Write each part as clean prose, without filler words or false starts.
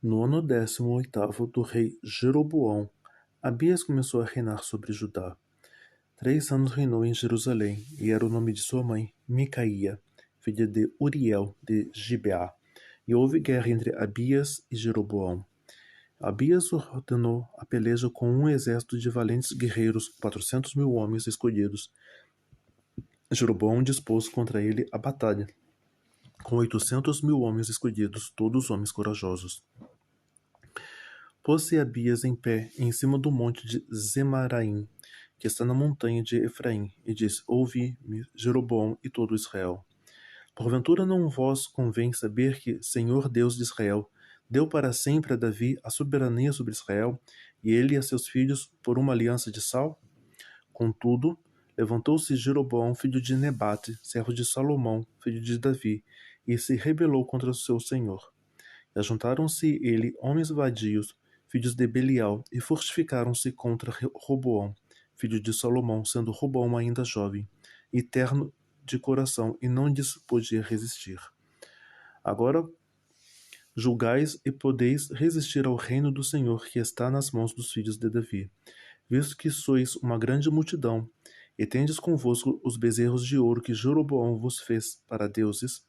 No ano 18º do rei Jeroboão, Abias começou a reinar sobre Judá. 3 anos reinou em Jerusalém, e era o nome de sua mãe, Micaía, filha de Uriel de Gibeá. E houve guerra entre Abias e Jeroboão. Abias ordenou a peleja com um exército de valentes guerreiros, 400.000 homens escolhidos. Jeroboão dispôs contra ele a batalha, com 800.000 homens escolhidos, todos homens corajosos. Pôs-se Abias em pé em cima do monte de Zemaraim, que está na montanha de Efraim, e disse: Ouvi-me, Jeroboão e todo Israel. Porventura não vos convém saber que, Senhor Deus de Israel, deu para sempre a Davi a soberania sobre Israel, e ele e a seus filhos por uma aliança de sal? Contudo, levantou-se Jeroboão, filho de Nebate, servo de Salomão, filho de Davi, e se rebelou contra o seu senhor. E ajuntaram-se ele homens vadios, filhos de Belial, e fortificaram-se contra Roboão, filho de Salomão, sendo Roboão ainda jovem, e terno de coração, e não lhes podia resistir. Agora julgais e podeis resistir ao reino do Senhor que está nas mãos dos filhos de Davi, visto que sois uma grande multidão, e tendes convosco os bezerros de ouro que Jeroboão vos fez para deuses.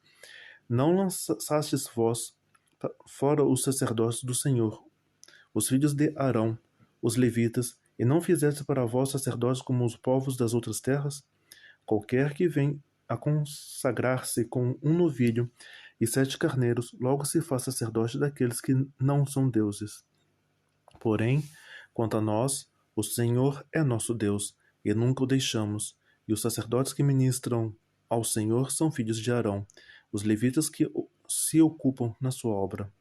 Não lançastes vós fora os sacerdotes do Senhor, os filhos de Arão, os levitas, e não fizeste para vós sacerdotes como os povos das outras terras? Qualquer que vem a consagrar-se com um novilho e 7 carneiros, logo se faz sacerdote daqueles que não são deuses. Porém, quanto a nós, o Senhor é nosso Deus, e nunca o deixamos, e os sacerdotes que ministram ao Senhor são filhos de Arão, os levitas que se ocupam na sua obra.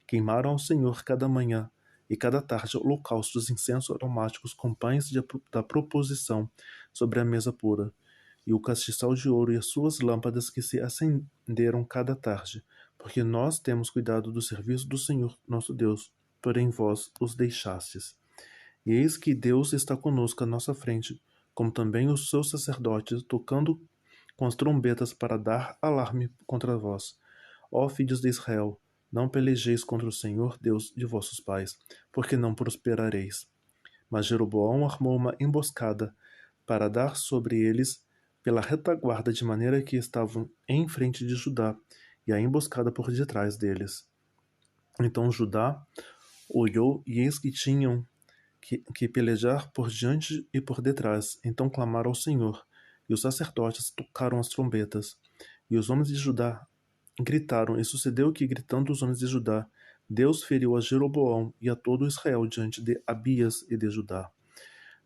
Queimaram ao Senhor cada manhã e cada tarde holocaustos de incenso aromáticos com pães da proposição sobre a mesa pura, e o castiçal de ouro e as suas lâmpadas que se acenderam cada tarde, porque nós temos cuidado do serviço do Senhor nosso Deus, porém vós os deixastes. E eis que Deus está conosco à nossa frente, como também os seus sacerdotes, tocando com as trombetas para dar alarme contra vós. Ó filhos de Israel, não pelejeis contra o Senhor Deus de vossos pais, porque não prosperareis. Mas Jeroboão armou uma emboscada para dar sobre eles pela retaguarda, de maneira que estavam em frente de Judá, e a emboscada por detrás deles. Então Judá olhou, e eis que tinham que pelejar por diante e por detrás. Então clamaram ao Senhor, e os sacerdotes tocaram as trombetas, e os homens de Judá gritaram, e sucedeu que, gritando os homens de Judá, Deus feriu a Jeroboão e a todo Israel diante de Abias e de Judá.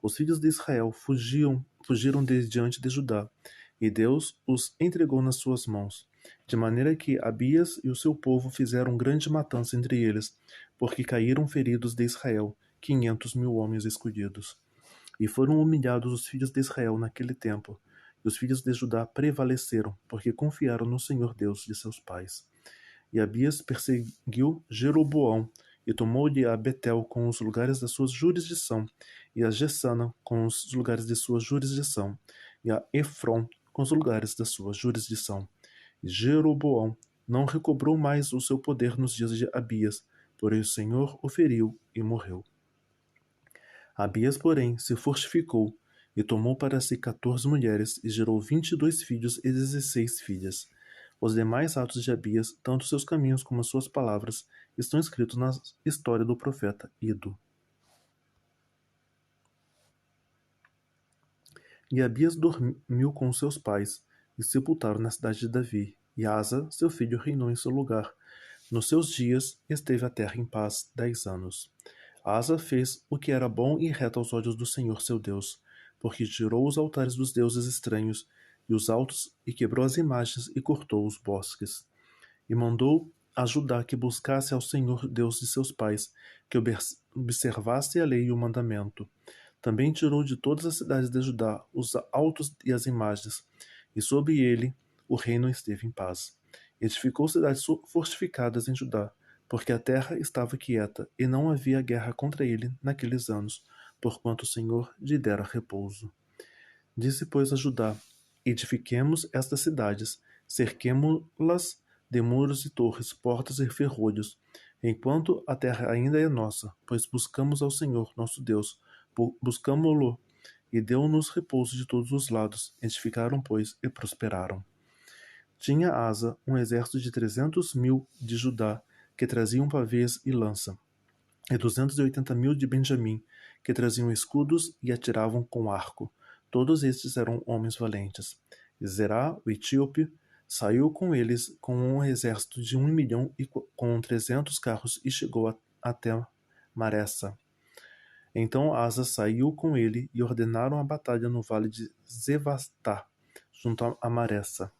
Os filhos de Israel fugiram de diante de Judá, e Deus os entregou nas suas mãos, de maneira que Abias e o seu povo fizeram grande matança entre eles, porque caíram feridos de Israel 500.000 homens escolhidos. E foram humilhados os filhos de Israel naquele tempo, e os filhos de Judá prevaleceram, porque confiaram no Senhor Deus de seus pais. E Abias perseguiu Jeroboão, e tomou-lhe a Betel com os lugares da sua jurisdição, e a Jessana com os lugares de sua jurisdição, e a Efron com os lugares da sua jurisdição. E Jeroboão não recobrou mais o seu poder nos dias de Abias, porém o Senhor o feriu e morreu. Abias, porém, se fortificou, e tomou para si 14 mulheres, e gerou 22 filhos e 16 filhas. Os demais atos de Abias, tanto seus caminhos como as suas palavras, estão escritos na história do profeta Ido. E Abias dormiu com seus pais, e sepultaram na cidade de Davi, e Asa, seu filho, reinou em seu lugar. Nos seus dias esteve a terra em paz 10 anos. Asa fez o que era bom e reto aos olhos do Senhor seu Deus, porque tirou os altares dos deuses estranhos e os altos, e quebrou as imagens e cortou os bosques. E mandou a Judá que buscasse ao Senhor Deus de seus pais, que observasse a lei e o mandamento. Também tirou de todas as cidades de Judá os altos e as imagens, e sob ele o reino esteve em paz. Edificou cidades fortificadas em Judá, porque a terra estava quieta, e não havia guerra contra ele naqueles anos, porquanto o Senhor lhe dera repouso. Disse, pois, a Judá: Edifiquemos estas cidades, cerquemo-las de muros e torres, portas e ferrolhos, enquanto a terra ainda é nossa, pois buscamos ao Senhor, nosso Deus, buscamo-lo, e deu-nos repouso de todos os lados. Edificaram, pois, e prosperaram. Tinha Asa um exército de 300.000 de Judá, que traziam pavês e lança, e 280.000 de Benjamim, que traziam escudos e atiravam com arco. Todos estes eram homens valentes. E Zerá, o etíope, saiu com eles com um exército de 1.000.000 e com 300 carros e chegou até Maressa. Então Asa saiu com ele e ordenaram a batalha no vale de Zevastá, junto a Maressa.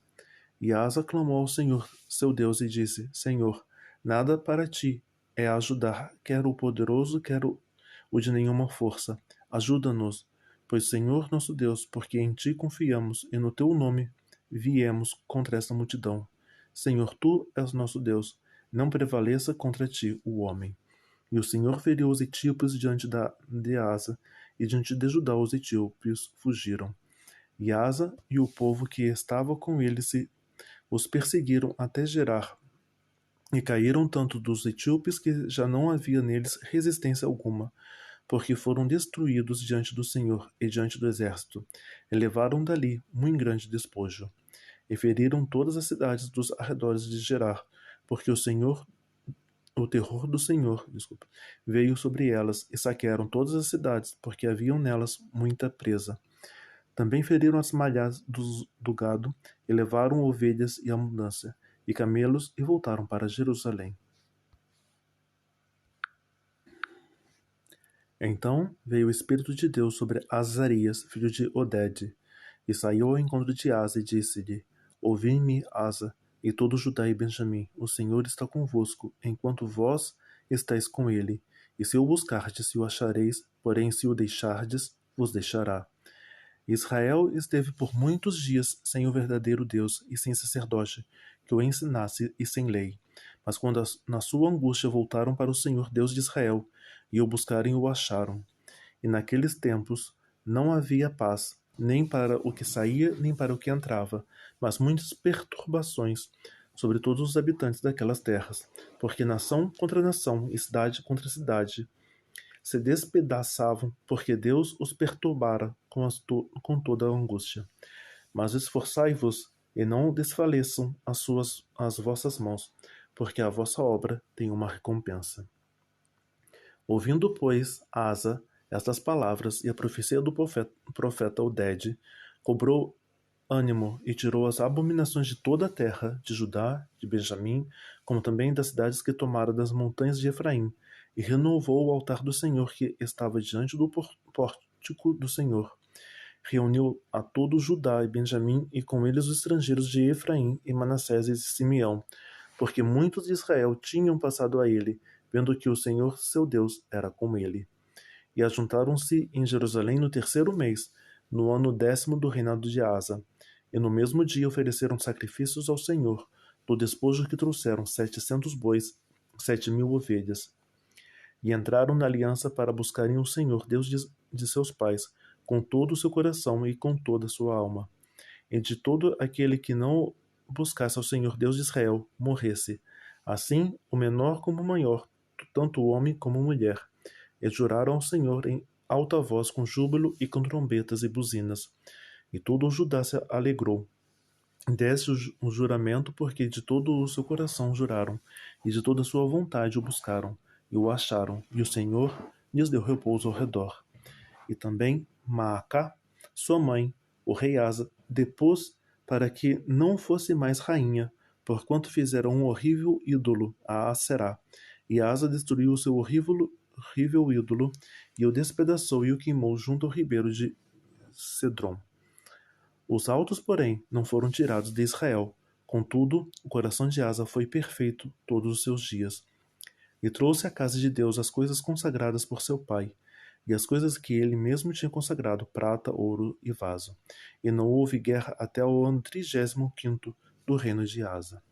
E Asa clamou ao Senhor, seu Deus, e disse: Senhor, nada para ti é ajudar, quer o poderoso, quer o de nenhuma força. Ajuda-nos, pois Senhor nosso Deus, porque em ti confiamos e no teu nome viemos contra esta multidão. Senhor, tu és nosso Deus, não prevaleça contra ti o homem. E o Senhor feriu os etíopes diante de Asa, e diante de Judá os etíopes fugiram. E Asa e o povo que estava com ele os perseguiram até Gerar, e caíram tanto dos etíopes que já não havia neles resistência alguma, porque foram destruídos diante do Senhor e diante do exército, e levaram dali muito grande despojo. E feriram todas as cidades dos arredores de Gerar, porque o terror do Senhor, veio sobre elas, e saquearam todas as cidades, porque haviam nelas muita presa. Também feriram as malhas do gado, e levaram ovelhas e abundância, e camelos, e voltaram para Jerusalém. Então veio o Espírito de Deus sobre Azarias, filho de Oded, e saiu ao encontro de Asa, e disse-lhe: Ouvi-me, Asa, e todo Judá e Benjamim, o Senhor está convosco, enquanto vós estáis com ele. E se o buscardes, o achareis, porém se o deixardes, vos deixará. Israel esteve por muitos dias sem o verdadeiro Deus e sem sacerdote, que o ensinasse e sem lei. Mas quando na sua angústia voltaram para o Senhor Deus de Israel, e o buscarem o acharam. E naqueles tempos não havia paz, nem para o que saía, nem para o que entrava, mas muitas perturbações sobre todos os habitantes daquelas terras, porque nação contra nação e cidade contra cidade se despedaçavam, porque Deus os perturbara com toda a angústia. Mas esforçai-vos, e não desfaleçam as vossas mãos, porque a vossa obra tem uma recompensa. Ouvindo, pois, Asa estas palavras e a profecia do profeta Oded, cobrou ânimo e tirou as abominações de toda a terra, de Judá, de Benjamim, como também das cidades que tomara das montanhas de Efraim, e renovou o altar do Senhor que estava diante do pórtico do Senhor. Reuniu a todo Judá e Benjamim, e com eles os estrangeiros de Efraim e Manassés e Simeão, porque muitos de Israel tinham passado a ele, vendo que o Senhor seu Deus era com ele. E ajuntaram-se em Jerusalém no 3º mês, no ano 10º do reinado de Asa. E no mesmo dia ofereceram sacrifícios ao Senhor, do despojo que trouxeram 700 bois, 7.000 ovelhas. E entraram na aliança para buscarem o Senhor, Deus de seus pais, com todo o seu coração e com toda a sua alma. E de todo aquele que não buscasse ao Senhor, Deus de Israel, morresse. Assim, o menor como o maior, tanto o homem como a mulher. E juraram ao Senhor em alta voz, com júbilo e com trombetas e buzinas. E todo o Judá se alegrou. Desse o juramento, porque de todo o seu coração juraram, e de toda a sua vontade o buscaram, e o acharam, e o Senhor lhes deu repouso ao redor. E também Maacá, sua mãe, o rei Asa, depôs para que não fosse mais rainha, porquanto fizeram um horrível ídolo a Aserá. E Asa destruiu o seu horrível ídolo, e o despedaçou e o queimou junto ao ribeiro de Cedron. Os altos, porém, não foram tirados de Israel. Contudo, o coração de Asa foi perfeito todos os seus dias. E trouxe à casa de Deus as coisas consagradas por seu pai, e as coisas que ele mesmo tinha consagrado, prata, ouro e vaso. E não houve guerra até o ano 35º do reino de Asa.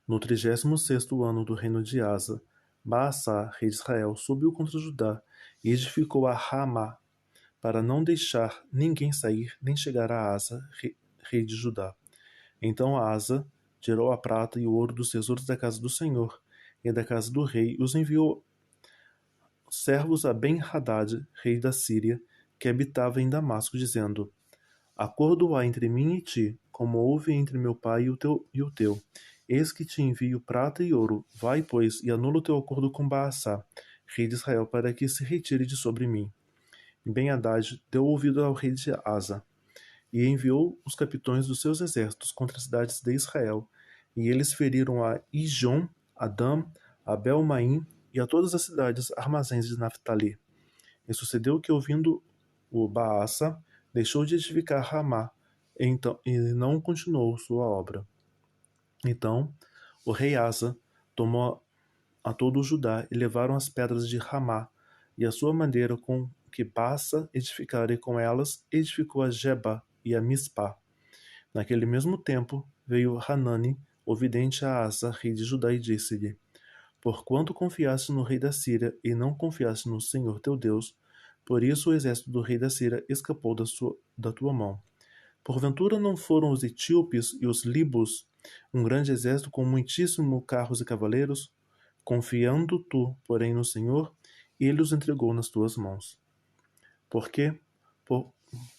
No 36º ano do reino de Asa, Baasá, rei de Israel, subiu contra Judá e edificou a Ramá, para não deixar ninguém sair nem chegar a Asa, rei de Judá. Então Asa tirou a prata e o ouro dos tesouros da casa do Senhor e da casa do rei, e os enviou servos a Ben-Hadad, rei da Síria, que habitava em Damasco, dizendo: Acordo há entre mim e ti, como houve entre meu pai e o teu. Eis que te envio prata e ouro. Vai, pois, e anula o teu acordo com Baasá, rei de Israel, para que se retire de sobre mim. E Ben-Hadad deu ouvido ao rei de Asa, e enviou os capitães dos seus exércitos contra as cidades de Israel. E eles feriram a Ijon, Adã, a Belmaim e a todas as cidades armazéns de Naphtali. E sucedeu que, ouvindo o Baasa, deixou de edificar Ramá, e não continuou sua obra. Então o rei Asa tomou a todo o Judá e levaram as pedras de Ramá e a sua madeira com que Baasa edificara, e com elas edificou a Geba e a Mispá. Naquele mesmo tempo veio Hanani, o vidente, a Asa, rei de Judá, e disse-lhe: Porquanto confiaste no rei da Síria e não confiaste no Senhor teu Deus, por isso o exército do rei da Síria escapou da tua mão. Porventura não foram os etíopes e os libos um grande exército com muitíssimo carros e cavaleiros? Confiando tu, porém, no Senhor, ele os entregou nas tuas mãos. Porque,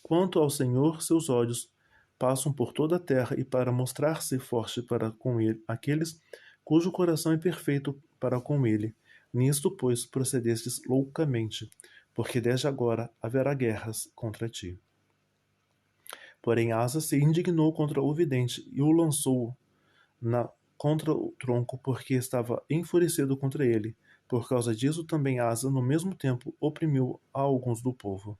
quanto ao Senhor, seus olhos passam por toda a terra, e para mostrar-se forte para com ele, aqueles cujo coração é perfeito para com ele. Nisto, pois, procedestes loucamente, porque desde agora haverá guerras contra ti. Porém Asa se indignou contra o vidente e o lançou contra o tronco, porque estava enfurecido contra ele. Por causa disso também Asa, no mesmo tempo, oprimiu a alguns do povo.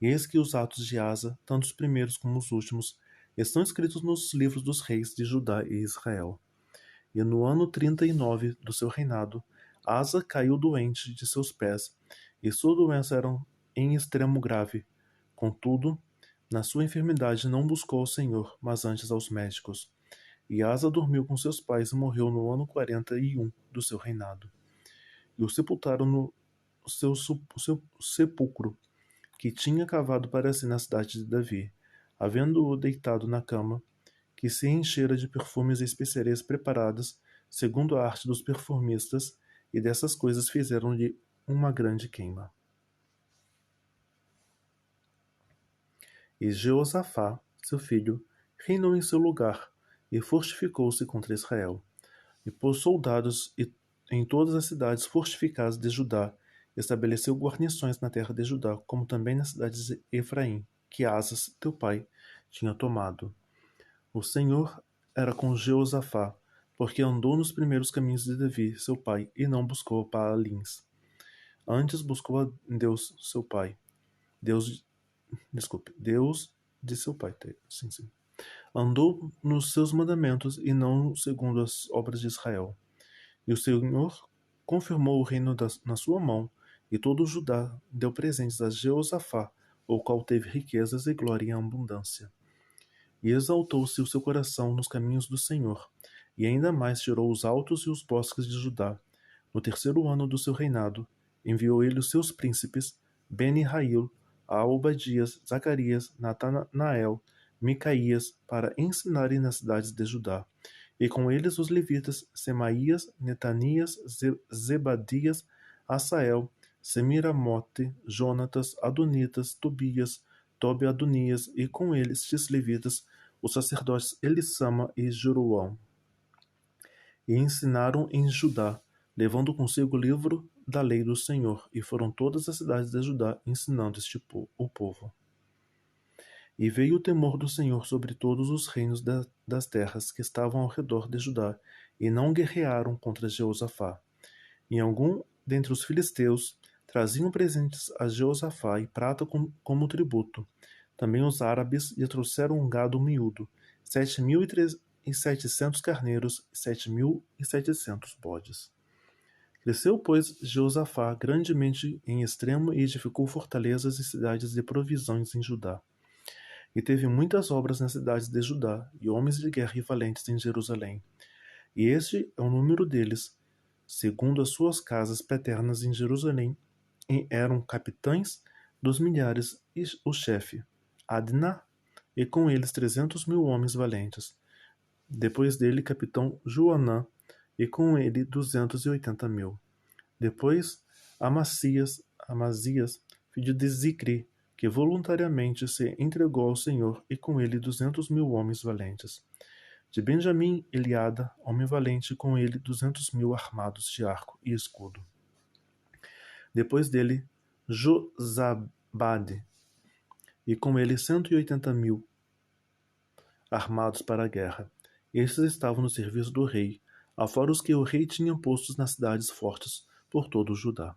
E eis que os atos de Asa, tanto os primeiros como os últimos, estão escritos nos livros dos reis de Judá e Israel. E no ano 39 do seu reinado, Asa caiu doente de seus pés, e sua doença era em extremo grave. Contudo, na sua enfermidade não buscou o Senhor, mas antes aos médicos. E Asa dormiu com seus pais e morreu no ano 41 do seu reinado. E o sepultaram no seu sepulcro, que tinha cavado para si na cidade de Davi, havendo-o deitado na cama, que se enchera de perfumes e especiarias preparadas, segundo a arte dos perfumistas, e dessas coisas fizeram-lhe uma grande queima. E Jeosafá, seu filho, reinou em seu lugar, e fortificou-se contra Israel. E pôs soldados em todas as cidades fortificadas de Judá, estabeleceu guarnições na terra de Judá, como também nas cidades de Efraim, que Asas, teu pai, tinha tomado. O Senhor era com Jeosafá, porque andou nos primeiros caminhos de Davi, seu pai, e não buscou Baalins. Antes buscou a Deus, seu pai. Deus de seu pai. Sim, sim. Andou nos seus mandamentos e não segundo as obras de Israel. E o Senhor confirmou o reino na sua mão, e todo o Judá deu presentes a Jeosafá, o qual teve riquezas e glória em abundância. E exaltou-se o seu coração nos caminhos do Senhor, e ainda mais tirou os altos e os bosques de Judá. No terceiro ano do seu reinado, enviou ele os seus príncipes, Beni-Rail, a Obadias, Zacarias, Natanael, Micaías, para ensinarem nas cidades de Judá. E com eles os levitas, Semaías, Netanias, Zebadias, Asael, Semiramote, Jonatas, Adonitas, Tobias, Tobi-Adonias, e com eles os levitas, os sacerdotes Elissama e Jeroão. E ensinaram em Judá, levando consigo o livro da lei do Senhor, e foram todas as cidades de Judá ensinando o povo. E veio o temor do Senhor sobre todos os reinos das terras que estavam ao redor de Judá, e não guerrearam contra Jeosafá. E algum dentre os filisteus traziam presentes a Jeosafá e prata como tributo. Também os árabes lhe trouxeram um gado miúdo, 7.700 carneiros e 7.700 bodes. Cresceu, pois, Jeosafá grandemente em extremo e edificou fortalezas e cidades de provisões em Judá. E teve muitas obras nas cidades de Judá, e homens de guerra e valentes em Jerusalém. E este é o número deles, segundo as suas casas paternas em Jerusalém, e eram capitães dos milhares, e o chefe, Adna, e com eles 300.000 homens valentes. Depois dele, capitão Joanã, e com ele 280.000. Depois, Amazias, filho de Zicri, que voluntariamente se entregou ao Senhor, e com ele 200.000 homens valentes. De Benjamim, Eliada, homem valente, com ele 200.000 armados de arco e escudo. Depois dele, Josabade, e com ele 180.000 armados para a guerra. Estes estavam no serviço do rei, afora os que o rei tinha postos nas cidades fortes por todo o Judá.